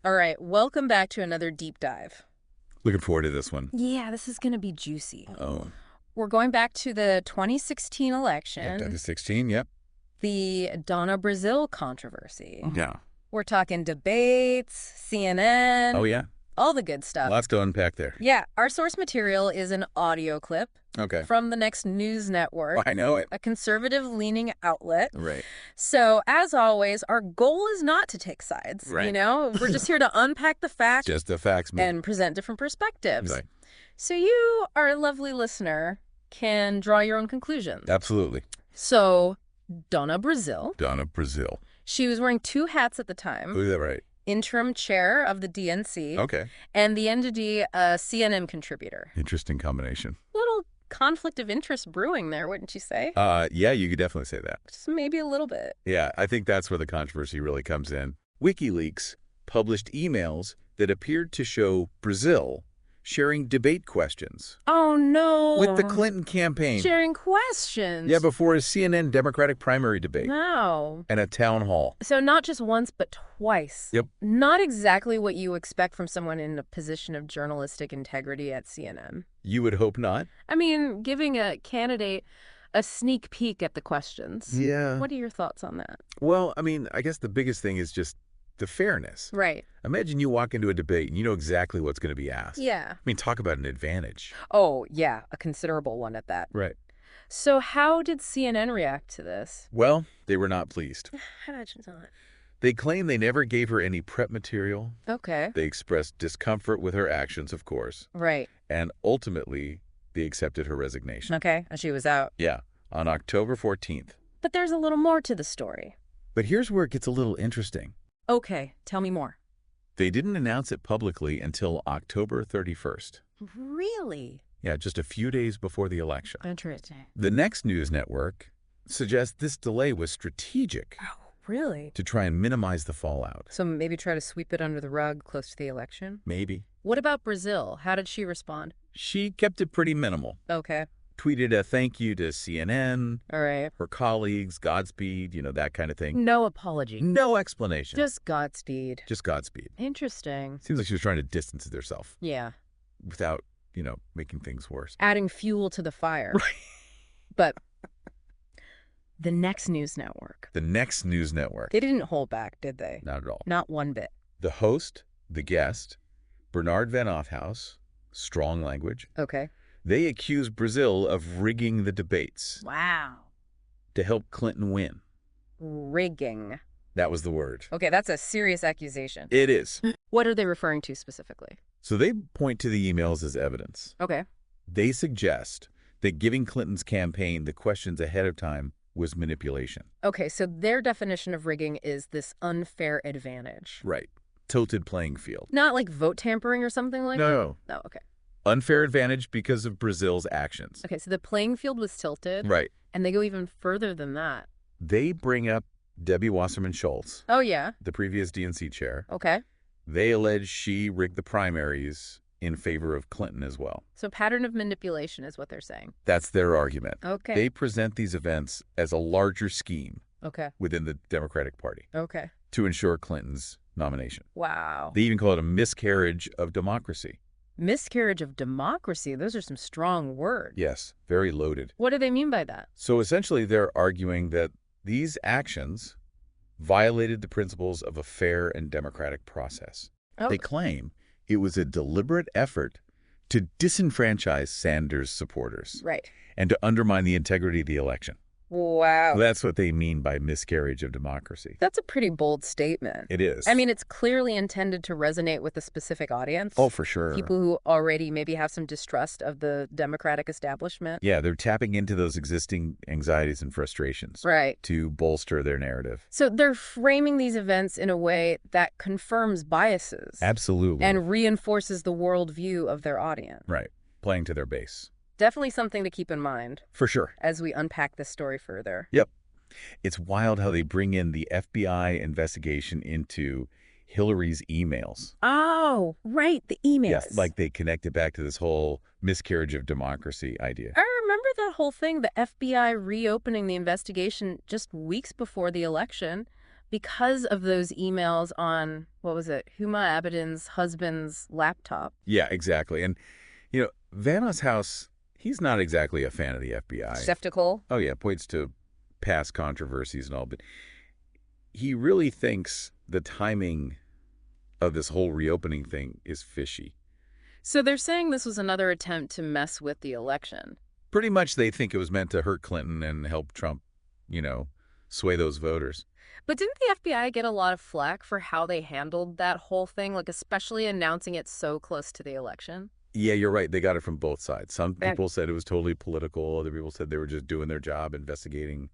All right, welcome back to another deep dive. Looking forward to this one. Yeah, this is going to be juicy. Oh, We're going back to the 2016 yeah, election, W16, yep. the Donna Brazile controversy. Yeah. We're talking debates, CNN, Oh, yeah. all the good stuff. Lots to unpack there. Yeah, our source material is an audio clip Okay. from the Next News Network, I know it. a conservative-leaning outlet. Right. So, as always, our goal is not to take sides. Right. You know, we're just here to unpack the facts Just the facts, man. and present different perspectives. Right. So you, our lovely listener, can draw your own conclusions. Absolutely. So, Donna Brazile, Donna Brazile. she was wearing two hats at the time. Look at that, right. Interim chair of the DNC. Okay. And the entity, a CNN contributor. Interesting combination. Little conflict of interest brewing there, wouldn't you say? Yeah, you could definitely say that. Just maybe a little bit. Yeah, I think that's where the controversy really comes in. WikiLeaks published emails that appeared to show Brazile sharing debate questions Oh, no. with the Clinton campaign. Sharing questions. Yeah, before a CNN Democratic primary debate No. and a town hall. So not just once, but twice. Yep. Not exactly what you expect from someone in a position of journalistic integrity at CNN. You would hope not. I mean, giving a candidate a sneak peek at the questions. Yeah. What are your thoughts on that? Well, I mean, I guess the biggest thing is just the fairness. Right. Imagine you walk into a debate and you know exactly what's going to be asked. Yeah. I mean, talk about an advantage. Oh, yeah, a considerable one at that. Right. So how did CNN react to this? Well, they were not pleased. How did you not? They claim they never gave her any prep material. Okay. They expressed discomfort with her actions, of course. Right. And ultimately, they accepted her resignation. Okay. And she was out. Yeah, on October 14th. But there's a little more to the story. But here's where it gets a little interesting. Okay. Tell me more. They didn't announce it publicly until October 31st. Really? Yeah, just a few days before the election. Interesting. The Next News Network suggests this delay was strategic Oh, really? to try and minimize the fallout. So maybe try to sweep it under the rug close to the election? Maybe. What about Brazile? How did she respond? She kept it pretty minimal. Okay. Tweeted a thank you to CNN, All right. her colleagues, Godspeed, that kind of thing. No apology. No explanation. Just Godspeed. Just Godspeed. Interesting. Seems like she was trying to distance herself Yeah. without, making things worse. Adding fuel to the fire. Right. But the Next News Network. The Next News Network. They didn't hold back, did they? Not at all. Not one bit. The host, the guest, Bernard Van Offhouse, strong language, Okay. they accused Brazile of rigging the debates Wow. to help Clinton win. Rigging. That was the word. Okay, that's a serious accusation. It is. What are they referring to specifically? So they point to the emails as evidence. Okay. They suggest that giving Clinton's campaign the questions ahead of time was manipulation. Okay, so their definition of rigging is this unfair advantage. Right. Tilted playing field. Not like vote tampering or something like that? No. No, okay. Unfair advantage because of Brazile's actions. Okay, so the playing field was tilted. Right. And they go even further than that. They bring up Debbie Wasserman Schultz, Oh, yeah. the previous DNC chair. Okay. They allege she rigged the primaries in favor of Clinton as well. So pattern of manipulation is what they're saying. That's their argument. Okay. They present these events as a larger scheme Okay. within the Democratic Party Okay. to ensure Clinton's nomination. Wow. They even call it a miscarriage of democracy. Miscarriage of democracy. Those are some strong words. Yes, very loaded. What do they mean by that? So essentially, they're arguing that these actions violated the principles of a fair and democratic process. Oh, They claim it was a deliberate effort to disenfranchise Sanders' supporters right. and to undermine the integrity of the election. Wow. That's what they mean by miscarriage of democracy. That's a pretty bold statement. It is. I mean, it's clearly intended to resonate with a specific audience. Oh, for sure. People who already maybe have some distrust of the Democratic establishment. Yeah, they're tapping into those existing anxieties and frustrations Right. to bolster their narrative. So they're framing these events in a way that confirms biases. Absolutely. And reinforces the worldview of their audience. Right. Playing to their base. Definitely something to keep in mind For sure. as we unpack this story further. Yep. It's wild how they bring in the FBI investigation into Hillary's emails. Oh, right, the emails. Yeah, like they connect it back to this whole miscarriage of democracy idea. I remember that whole thing, the FBI reopening the investigation just weeks before the election. because of those emails on, what was it, Huma Abedin's husband's laptop. Yeah, exactly. And, Vanna's house, he's not exactly a fan of the FBI. Skeptical. Oh, yeah, points to past controversies and all, but he really thinks the timing of this whole reopening thing is fishy. So they're saying this was another attempt to mess with the election. Pretty much they think it was meant to hurt Clinton and help Trump, sway those voters. But didn't the FBI get a lot of flack for how they handled that whole thing, like especially announcing it so close to the election? Yeah, you're right. They got it from both sides. Some people said it was totally political. Other people said they were just doing their job, investigating.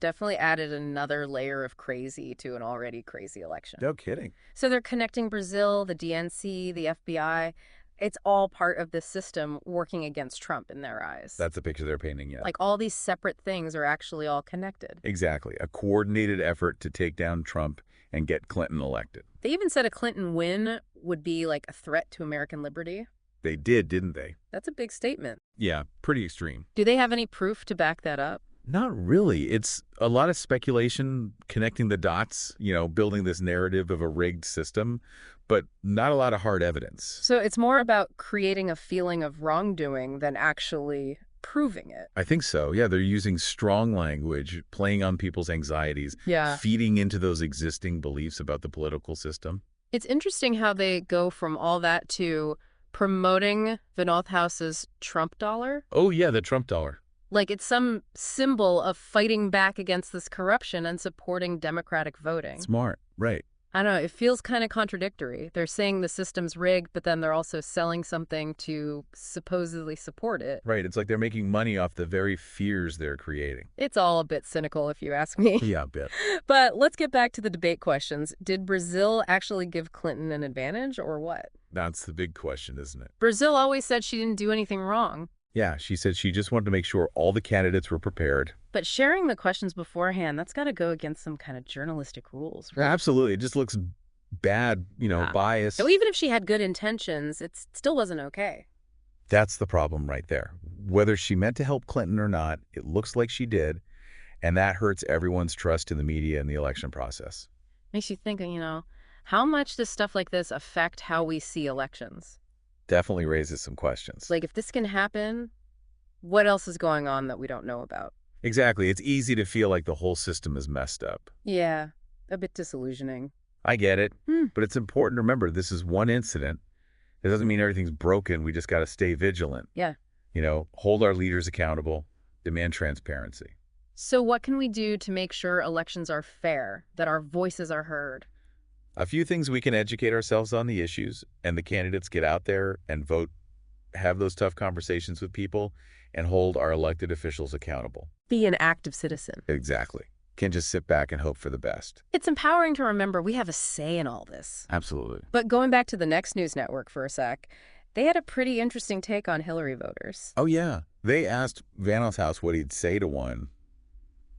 Definitely added another layer of crazy to an already crazy election. No kidding. So they're connecting Brazil, the DNC, the FBI. It's all part of this system working against Trump in their eyes. That's the picture they're painting, yeah. Like all these separate things are actually all connected. Exactly. A coordinated effort to take down Trump and get Clinton elected. They even said a Clinton win would be like a threat to American liberty. They did, didn't they? That's a big statement. Yeah, pretty extreme. Do they have any proof to back that up? Not really. It's a lot of speculation, connecting the dots, building this narrative of a rigged system, but not a lot of hard evidence. So it's more about creating a feeling of wrongdoing than actually proving it. I think so. Yeah, they're using strong language, playing on people's anxieties, feeding into those existing beliefs about the political system. It's interesting how they go from all that to promoting the North House's Trump dollar. Oh, yeah, the Trump dollar. Like it's some symbol of fighting back against this corruption and supporting democratic voting. Smart, right. I don't know, it feels kind of contradictory. They're saying the system's rigged, but then they're also selling something to supposedly support it. Right, it's like they're making money off the very fears they're creating. It's all a bit cynical, if you ask me. Yeah, a bit. But let's get back to the debate questions. Did Brazile actually give Clinton an advantage, or what? That's the big question, isn't it? Brazile always said she didn't do anything wrong. Yeah, she said she just wanted to make sure all the candidates were prepared. But sharing the questions beforehand, that's got to go against some kind of journalistic rules. Right? Absolutely. It just looks bad, biased. So even if she had good intentions, it still wasn't okay. That's the problem right there. Whether she meant to help Clinton or not, it looks like she did, and that hurts everyone's trust in the media and the election process. Makes you think, how much does stuff like this affect how we see elections? Definitely raises some questions. Like, if this can happen, what else is going on that we don't know about? Exactly. It's easy to feel like the whole system is messed up. Yeah, a bit disillusioning. I get it, but it's important to remember this is one incident. It doesn't mean everything's broken. We just got to stay vigilant. Yeah. Hold our leaders accountable, demand transparency. So what can we do to make sure elections are fair, that our voices are heard? A few things: we can educate ourselves on the issues, and the candidates get out there and vote, have those tough conversations with people, and hold our elected officials accountable. Be an active citizen. Exactly. Can't just sit back and hope for the best. It's empowering to remember we have a say in all this. Absolutely. But going back to the next news network for a sec, they had a pretty interesting take on Hillary voters. Oh, yeah. They asked Vanna's house what he'd say to one,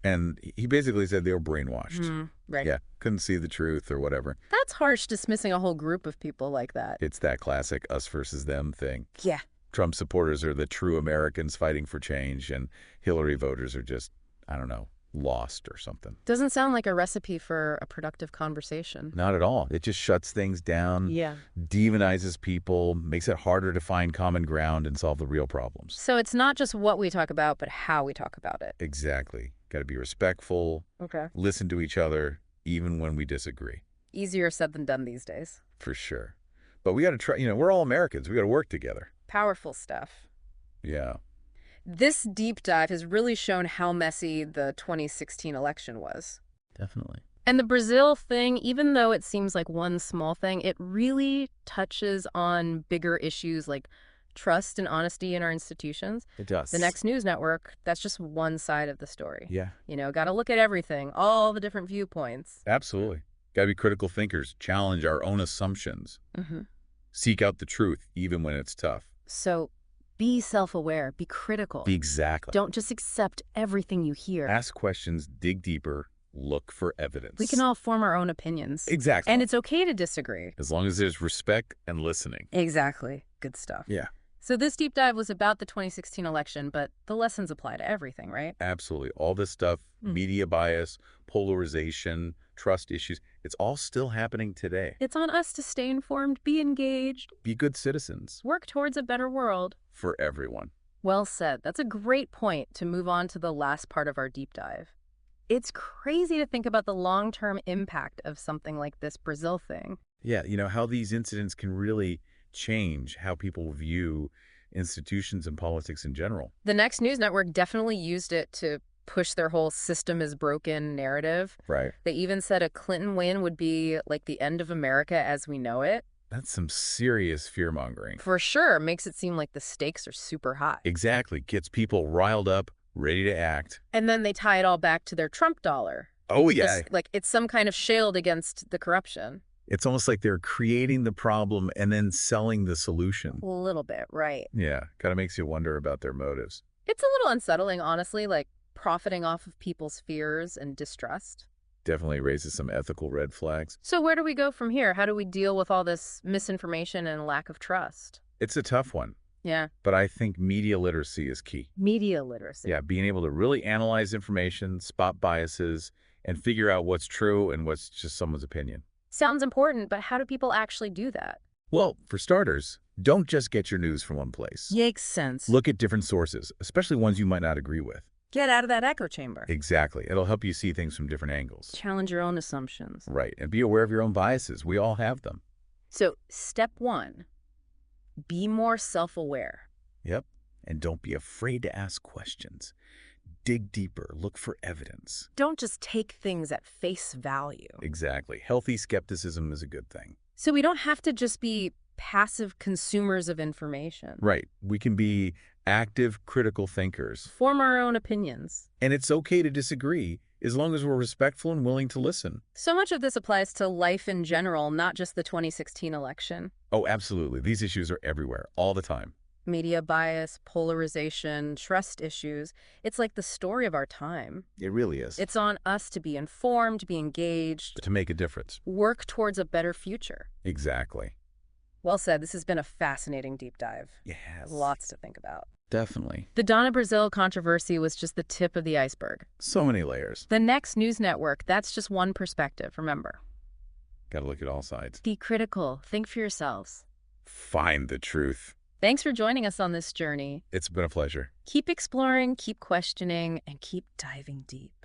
and he basically said they were brainwashed. Right. Yeah, couldn't see the truth or whatever. That's harsh, dismissing a whole group of people like that. It's that classic us versus them thing. Yeah. Trump supporters are the true Americans fighting for change, and Hillary voters are just, I don't know, lost or something. Doesn't sound like a recipe for a productive conversation. Not at all. It just shuts things down, demonizes people, makes it harder to find common ground and solve the real problems. So it's not just what we talk about, but how we talk about it. Exactly. Got to be respectful, listen to each other, even when we disagree. Easier said than done these days. For sure. But we got to try, we're all Americans. We got to work together. Powerful stuff. Yeah. This deep dive has really shown how messy the 2016 election was. Definitely. And the Brazile thing, even though it seems like one small thing, it really touches on bigger issues like trust and honesty in our institutions. It does. The next news network, that's just one side of the story. Yeah. Got to look at everything, all the different viewpoints. Absolutely. Got to be critical thinkers, challenge our own assumptions, seek out the truth, even when it's tough. So be self-aware, be critical. Exactly. Don't just accept everything you hear. Ask questions, dig deeper, look for evidence. We can all form our own opinions. Exactly. And it's okay to disagree. As long as there's respect and listening. Exactly. Good stuff. Yeah. So this deep dive was about the 2016 election, but the lessons apply to everything, right? Absolutely. All this stuff, media bias, polarization, trust issues. It's all still happening today. It's on us to stay informed, be engaged, Be good citizens work towards a better world. for everyone. Well said. That's a great point to move on to the last part of our deep dive. It's crazy to think about the long-term impact of something like this Brazil thing. Yeah, how these incidents can really change how people view institutions and politics in general. The Next News Network definitely used it to push their whole system is broken narrative. Right. They even said a Clinton win would be like the end of America as we know it. That's some serious fear-mongering. For sure, makes it seem like the stakes are super high. Exactly. Gets people riled up, ready to act. And then they tie it all back to their Trump dollar. Oh, yeah. Like it's some kind of shield against the corruption. It's almost like they're creating the problem and then selling the solution. A little bit, right. Yeah, kind of makes you wonder about their motives. It's a little unsettling, honestly, like profiting off of people's fears and distrust. Definitely raises some ethical red flags. So where do we go from here? How do we deal with all this misinformation and lack of trust? It's a tough one, Yeah. but I think media literacy is key. Media literacy. Yeah, being able to really analyze information, spot biases, and figure out what's true and what's just someone's opinion. Sounds important, but how do people actually do that? Well, for starters, don't just get your news from one place. Makes sense. Look at different sources, especially ones you might not agree with. Get out of that echo chamber. Exactly. It'll help you see things from different angles. Challenge your own assumptions. Right. And be aware of your own biases. We all have them. So, step 1, be more self-aware. Yep. And don't be afraid to ask questions. Dig deeper. Look for evidence. Don't just take things at face value. Exactly. Healthy skepticism is a good thing. So we don't have to just be passive consumers of information. Right. We can be active, critical thinkers. Form our own opinions. And it's okay to disagree as long as we're respectful and willing to listen. So much of this applies to life in general, not just the 2016 election. Oh, absolutely. These issues are everywhere, all the time. Media bias, polarization, trust issues. It's like the story of our time. It really is. It's on us to be informed, be engaged, To make a difference. work towards a better future. Exactly. Well said. This has been a fascinating deep dive. Yes. Lots to think about. Definitely. The Donna Brazile controversy was just the tip of the iceberg. So many layers. The Next News Network, that's just one perspective, remember. Got to look at all sides. Be critical. Think for yourselves. Find the truth. Thanks for joining us on this journey. It's been a pleasure. Keep exploring, keep questioning, and keep diving deep.